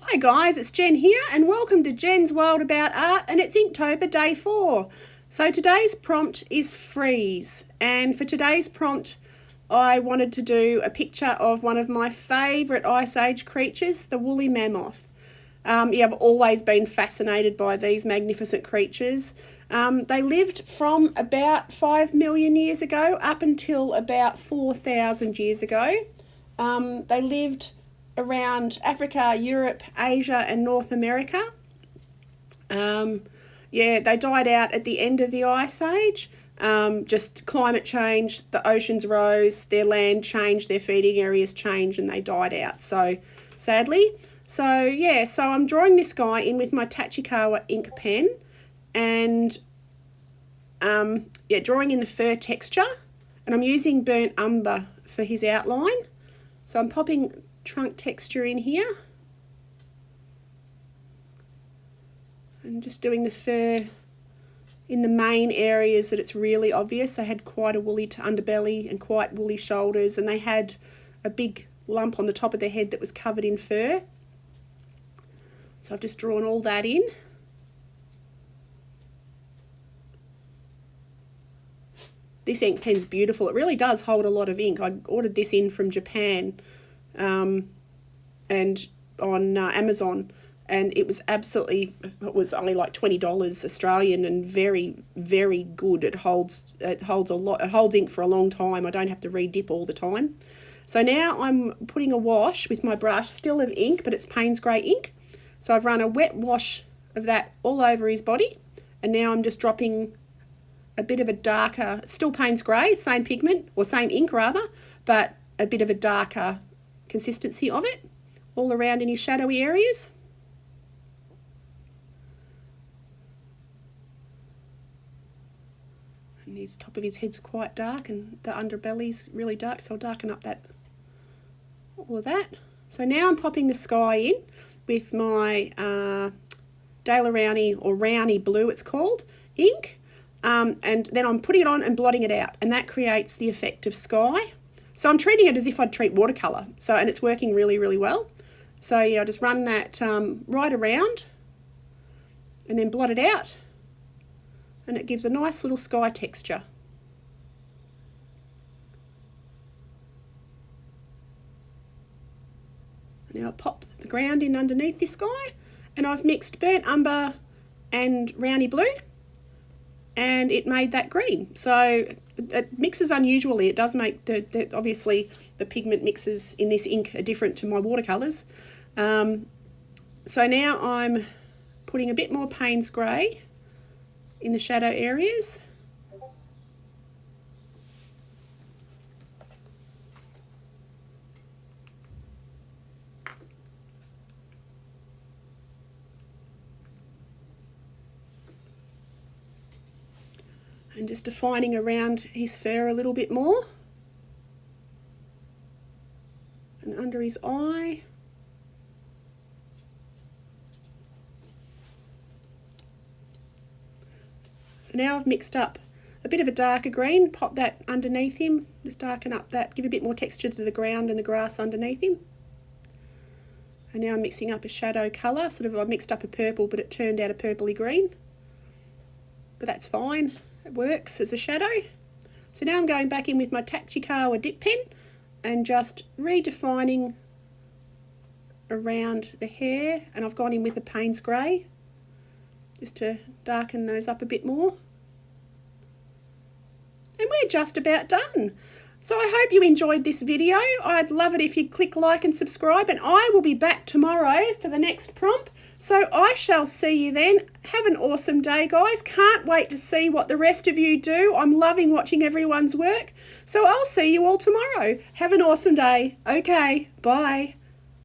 Hi guys, it's Jen here and welcome to Jen's World About Art, and it's Inktober day 4. So today's prompt is freeze, and for today's prompt I wanted to do a picture of one of my favourite Ice Age creatures, the woolly mammoth. I've always been fascinated by these magnificent creatures. They lived from about 5 million years ago up until about 4,000 years ago. They lived around Africa, Europe, Asia and North America. They died out at the end of the Ice Age. Just climate change, the oceans rose, their land changed, their feeding areas changed and they died out, so sadly. So I'm drawing this guy in with my Tachikawa ink pen and drawing in the fur texture, and I'm using burnt umber for his outline. So I'm popping trunk texture in here and just doing the fur in the main areas that it's really obvious. They had quite a woolly underbelly and quite woolly shoulders, and they had a big lump on the top of their head that was covered in fur. So I've just drawn all that in. This ink pen's beautiful. It really does hold a lot of ink. I ordered this in from Japan and on Amazon, and it was only like $20 Australian and very, very good. It holds a lot. It holds ink for a long time. I don't have to re-dip all the time. So now I'm putting a wash with my brush, still of ink, but it's Payne's Grey ink. So I've run a wet wash of that all over his body, and now I'm just dropping a bit of a darker, still Payne's Grey, same pigment, or same ink rather, but a bit of a darker consistency of it all around in his shadowy areas. And his top of his head's quite dark and the underbelly's really dark, so I'll darken up all of that. So now I'm popping the sky in with my Daler-Rowney, or Rowney Blue it's called, ink. And then I'm putting it on and blotting it out, and that creates the effect of sky. So I'm treating it as if I'd treat watercolour, and it's working really, really well. So yeah, I'll just run that right around and then blot it out, and it gives a nice little sky texture. Now I'll pop the ground in underneath this guy, and I've mixed burnt umber and Rowney Blue, and it made that green. So it mixes unusually. It does make, obviously the pigment mixes in this ink are different to my watercolours. So now I'm putting a bit more Payne's Grey in the shadow areas. And just defining around his fur a little bit more. And under his eye. So now I've mixed up a bit of a darker green, pop that underneath him, just darken up that, give a bit more texture to the ground and the grass underneath him. And now I'm mixing up a shadow colour, I mixed up a purple, but it turned out a purpley green. But that's fine. It works as a shadow. So now I'm going back in with my Tachikawa dip pen and just redefining around the hair, and I've gone in with a Payne's Grey just to darken those up a bit more. And we're just about done. So I hope you enjoyed this video. I'd love it if you'd click like and subscribe, and I will be back tomorrow for the next prompt. So I shall see you then. Have an awesome day, guys. Can't wait to see what the rest of you do. I'm loving watching everyone's work. So I'll see you all tomorrow. Have an awesome day. Okay, bye.